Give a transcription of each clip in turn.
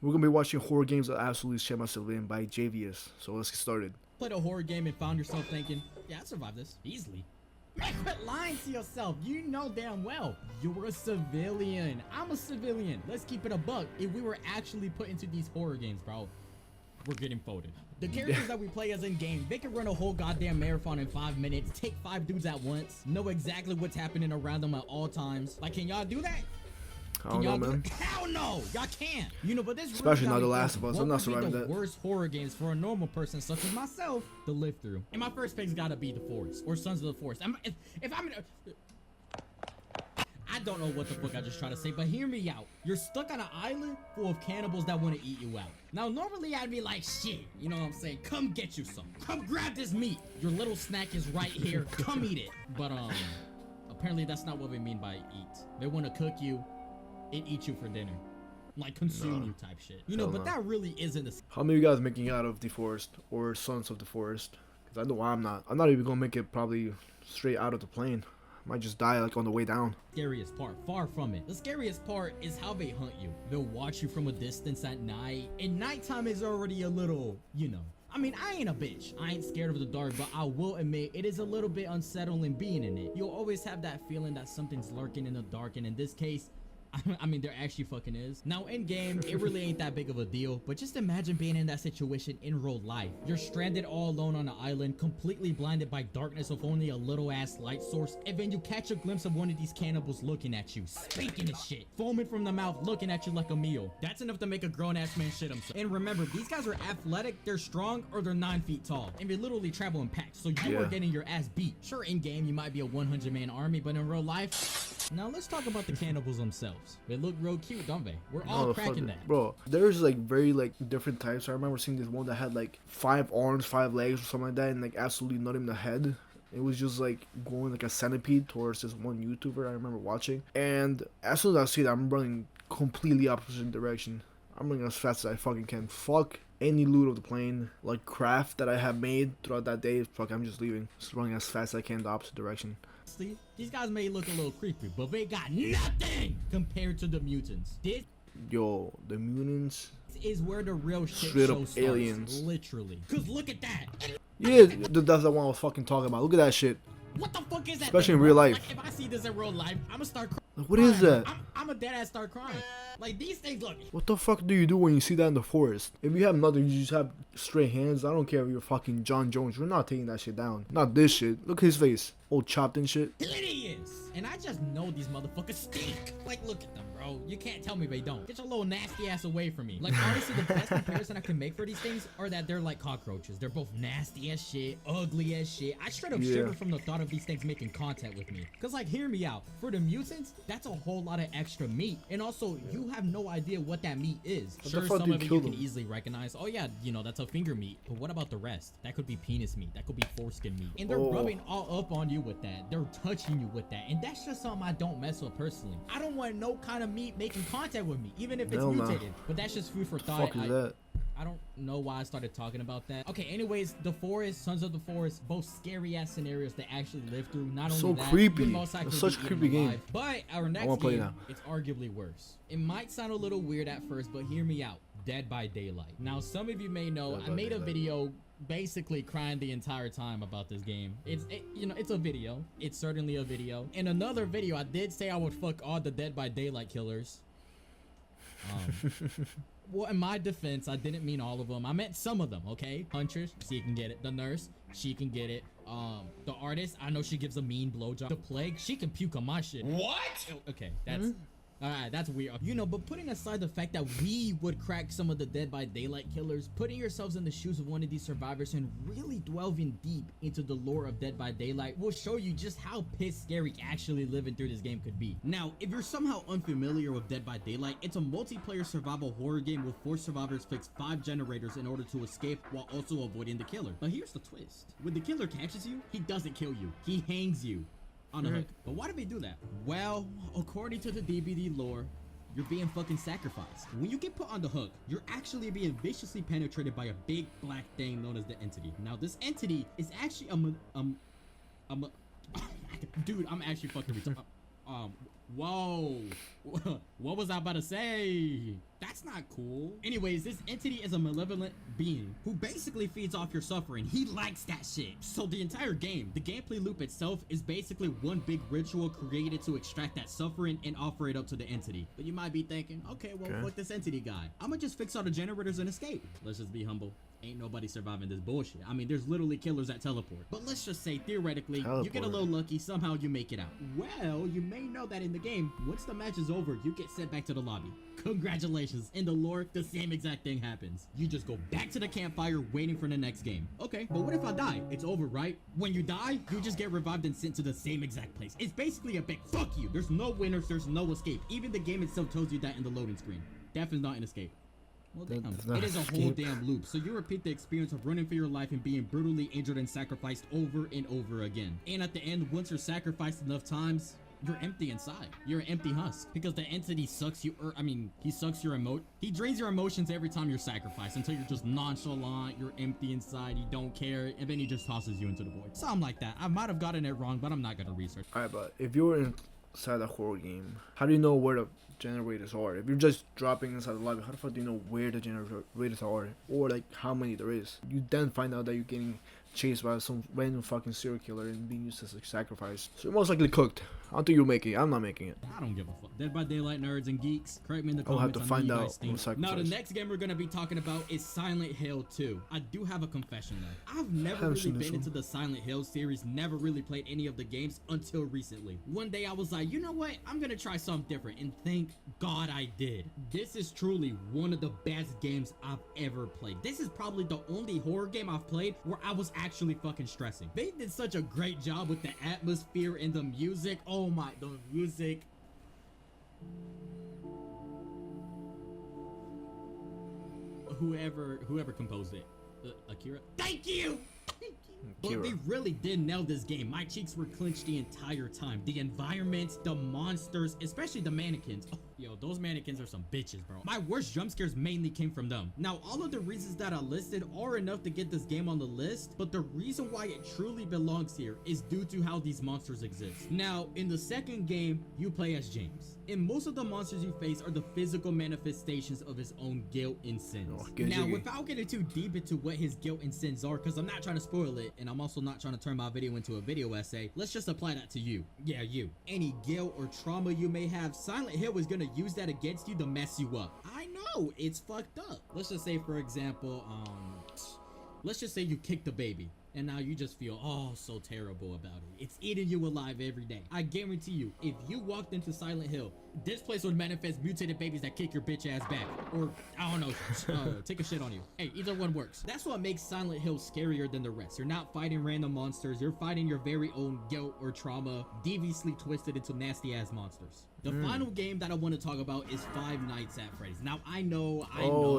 We're gonna be watching horror games that absolutely shit my civilian by JVS. So let's get started. Played a horror game and found yourself thinking, yeah, I survived this easily. Man, quit lying to yourself. You know damn well you're a civilian. I'm a civilian. Let's keep it a buck. If we were actually put into these horror games, bro, we're getting folded. The characters that we play as in game, they can run a whole goddamn marathon in 5 minutes, take 5 dudes at once, know exactly what's happening around them at all times. Like, can y'all do that? I don't know, man. Hell no, y'all can't. You know, but this Especially really not The got me Last thinking, of Us. I'm what not would be surviving the that. worst horror games for a normal person such as myself to live through. And my first pick's gotta be The Forest or Sons of the Forest. If I'm in I don't know what the fuck I just tried to say, but hear me out. You're stuck on an island full of cannibals that want to eat you out. Now, normally I'd be like, shit, you know what I'm saying? Come get you some. Come grab this meat. Your little snack is right here. Come eat it. But, apparently that's not what they mean by eat. They want to cook you and eat you for dinner. Like, consume you type shit. You know, but that really isn't the... How many of you guys making out of The Forest or Sons of the Forest? Because I know I'm not. I'm not even gonna make it probably straight out of the plane. Might just die like on the way down. Scariest part, far from it. The scariest part is how they hunt you. They'll watch you from a distance at night, and nighttime is already a little, you know. I mean, I ain't a bitch. I ain't scared of the dark, but I will admit it is a little bit unsettling being in it. You'll always have that feeling that something's lurking in the dark, and in this case, I mean, there actually fucking is. Now, in game, it really ain't that big of a deal, but just imagine being in that situation in real life. You're stranded all alone on an island, completely blinded by darkness of only a little ass light source, and then you catch a glimpse of one of these cannibals looking at you, speaking of shit, foaming from the mouth, looking at you like a meal. That's enough to make a grown ass man shit himself. And remember, these guys are athletic, they're strong, or they're 9 feet tall, and they literally travel in packs, so you are getting your ass beat. Sure, in game, you might be a 100-man army, but in real life, now let's talk about the cannibals themselves. They look real cute, don't they? We're all cracking that. Bro, there's like very like different types. I remember seeing this one that had like 5 arms, 5 legs or something like that, and like absolutely not in the head. It was just like going like a centipede towards this one YouTuber I remember watching. And as soon as I see that, I'm running completely opposite direction. I'm running as fast as I fucking can. Fuck any loot of the plane, like craft that I have made throughout that day. Fuck, I'm just leaving. Just running as fast as I can the opposite direction. See, these guys may look a little creepy, but they got nothing compared to the mutants. This the mutants is where the real shit straight show up starts, aliens. Literally. Cause look at that. Yeah, that's the one I was fucking talking about. Look at that shit. What the fuck is that? Especially thing, in real bro? life. Like, if I see this in real life, I'ma start crying. Like, what is that? I'm a dead ass start crying. Like, these things look. What the fuck do you do when you see that in the forest? If you have nothing, you just have straight hands. I don't care if you're fucking John Jones. You're not taking that shit down. Not this shit. Look at his face. All chopped and shit. Hideous. And I just know these motherfuckers stink. Like, look at them, bro. You can't tell me they don't. Get your little nasty ass away from me. Like, honestly, the best comparison I can make for these things are that they're like cockroaches. They're both nasty as shit, ugly as shit. I straight up shiver from the thought of these things making contact with me. Cause like, hear me out. For the mutants, that's a whole lot of extra meat. And also, you have no idea what that meat is. Sure, some of it you can easily recognize. Oh yeah, you know, that's a finger meat. But what about the rest? That could be penis meat. That could be foreskin meat. And they're rubbing all up on you with that. They're touching you with that. And that's just something I don't mess with personally. I don't want no kind of meat making contact with me, even if it's mutated. But that's just food for thought. Fuck is that? I don't know why I started talking about that. Okay, anyways, The Forest, Sons of the Forest, both scary ass scenarios they actually live through. Not only so that, creepy. most likely It's such a creepy game. But our next game, it's arguably worse. It might sound a little weird at first, but hear me out. Dead by Daylight. Now, some of you may know I made a video basically crying the entire time about this game. You know, it's a video. It's certainly a video. In another video, I did say I would fuck all the Dead by Daylight killers. Well, in my defense, I didn't mean all of them. I meant some of them, okay? Huntress, she can get it. The nurse, she can get it. The artist, I know she gives a mean blowjob. The plague, she can puke on my shit. What? Okay, that's... Alright, that's weird. You know, but putting aside the fact that we would crack some of the Dead by Daylight killers, putting yourselves in the shoes of one of these survivors and really delving deep into the lore of Dead by Daylight will show you just how pissed scary actually living through this game could be. Now, if you're somehow unfamiliar with Dead by Daylight, it's a multiplayer survival horror game where 4 survivors fix 5 generators in order to escape while also avoiding the killer. But here's the twist. When the killer catches you, he doesn't kill you. He hangs you on a hook. But why do they do that? Well, according to the DBD lore, you're being fucking sacrificed. When you get put on the hook, you're actually being viciously penetrated by a big black thing known as the Entity. Now, this entity is actually dude, I'm actually fucking retarded. Whoa. What was I about to say? That's not cool. Anyways, this entity is a malevolent being who basically feeds off your suffering. He likes that shit. So the entire game, the gameplay loop itself is basically one big ritual created to extract that suffering and offer it up to the entity. But you might be thinking, okay, well, fuck this entity guy. I'ma just fix all the generators and escape. Let's just be humble. Ain't nobody surviving this bullshit. I mean, there's literally killers that teleport. But let's just say, theoretically, you get a little lucky, somehow you make it out. Well, you may know that in the game, once the match is over, you get sent back to the lobby. Congratulations. In the lore, the same exact thing happens. You just go back to the campfire waiting for the next game. Okay, but what if I die? It's over, right? When you die, you just get revived and sent to the same exact place. It's basically a big fuck you. There's no winners, there's no escape. Even the game itself tells you that in the loading screen. Death is not an escape. Well, damn. It is a whole damn loop. So you repeat the experience of running for your life and being brutally injured and sacrificed over and over again. And at the end, once you're sacrificed enough times, you're empty inside. You're an empty husk because the entity sucks you, he sucks your he drains your emotions every time you're sacrificed until you're just nonchalant, you're empty inside, you don't care, and then he just tosses you into the void. Something like that. I might have gotten it wrong, but I'm not gonna research. Alright, but if you were inside a horror game, how do you know where the generators are? If you're just dropping inside the lobby, how the fuck do you know where the generators are, or like how many there is? You then find out that you're getting chased by some random fucking serial killer and being used as a sacrifice. So you're most likely cooked. I don't think you'll make it. I'm not making it. I don't give a fuck. Dead by Daylight nerds and geeks, correct me in the I'll comments. have to find out. Now the next game we're gonna be talking about is Silent Hill 2. I do have a confession though. I've never really been into the Silent Hill series, never really played any of the games until recently. One day I was like, you know what? I'm gonna try something different, and thank God I did. This is truly one of the best games I've ever played. This is probably the only horror game I've played where I was actually fucking stressing. They did such a great job with the atmosphere and the music. Oh my, the music. Whoever composed it, Akira. Thank you. But they really did nail this game. My cheeks were clenched the entire time. The environments, the monsters, especially the mannequins. Oh, yo, those mannequins are some bitches, bro. My worst jump scares mainly came from them. Now, all of the reasons that I listed are enough to get this game on the list, but the reason why it truly belongs here is due to how these monsters exist. Now, in the second game, you play as James, and most of the monsters you face are the physical manifestations of his own guilt and sins. Now, without getting too deep into what his guilt and sins are, because I'm not trying to spoil it, and I'm also not trying to turn my video into a video essay, let's just apply that to you. Yeah, you. Any guilt or trauma you may have, Silent Hill is gonna use that against you to mess you up. I know, it's fucked up. Let's just say, for example, let's just say you kicked the baby, and now you just feel so terrible about it. It's eating you alive every day. I guarantee you, if you walked into Silent Hill, this place would manifest mutated babies that kick your bitch ass back, or I don't know, take a shit on you. Hey, either one works. That's what makes Silent Hill scarier than the rest. You're not fighting random monsters, you're fighting your very own guilt or trauma, deviously twisted into nasty ass monsters. The final game that I want to talk about is Five Nights at Freddy's. Now I know,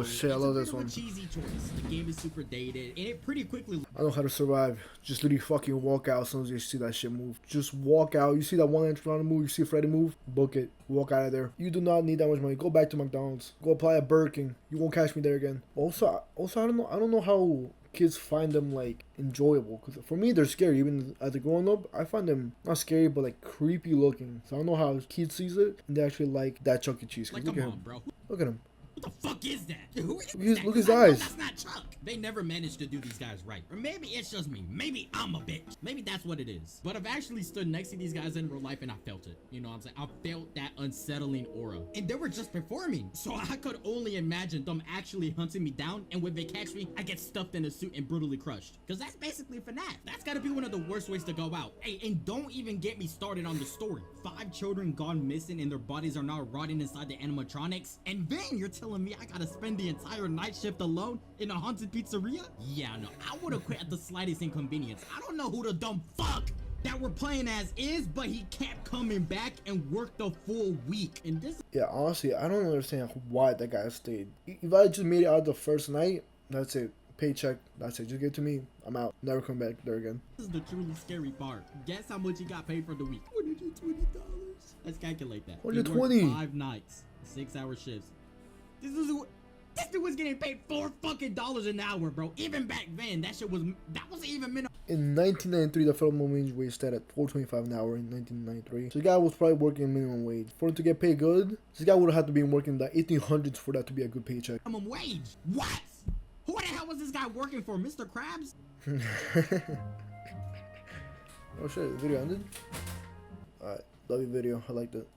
shit, I love this one. It's a cheesy choice. The game is super dated, and it pretty quickly. I know how to survive. Just literally fucking walk out as soon as you see that shit move. Just walk out. You see that one entrance move, you see Freddy move, book it. Walk out of there. You do not need that much money. Go back to McDonald's. Go apply at Burger King. You won't catch me there again. Also, I don't know how kids find them like enjoyable, because for me they're scary. Even as a grown up, I find them not scary but like creepy looking. So I don't know how kids sees it and they actually like that Chuck E. Cheese. Like, come on, bro. Look at him. What the fuck is that? Who is that? Look at his eyes. That's not Chuck. They never managed to do these guys right. Or maybe it's just me. Maybe I'm a bitch. Maybe that's what it is. But I've actually stood next to these guys in real life and I felt it. You know what I'm saying? I felt that unsettling aura. And they were just performing. So I could only imagine them actually hunting me down. And when they catch me, I get stuffed in a suit and brutally crushed. Because that's basically FNAF. That's gotta be one of the worst ways to go out. Hey, and don't even get me started on the story. 5 children gone missing and their bodies are now rotting inside the animatronics. And then you're telling me I gotta spend the entire night shift alone in a haunted pizzeria? Yeah, no, I would have quit at the slightest inconvenience. I don't know who the dumb fuck that we're playing as is, but he kept coming back and worked the full week. And this, yeah, honestly, I don't understand why that guy stayed. If I just made it out the first night, that's it. Paycheck, that's it. Just give it to me. I'm out. Never come back there again. This is the truly scary part. Guess how much he got paid for the week? $120. Let's calculate that. 120. 5 nights, 6-hour shifts. This dude was getting paid $4 fucking an hour, bro. Even back then, that wasn't even minimum. In 1993, the federal minimum wage started at $4.25 an hour in 1993. So the guy was probably working minimum wage. For him to get paid good, this guy would have had to be working the 1800s for that to be a good paycheck. Minimum wage. What? Who the hell was this guy working for? Mr. Krabs? Oh shit, the video ended? Alright, love your video. I liked it.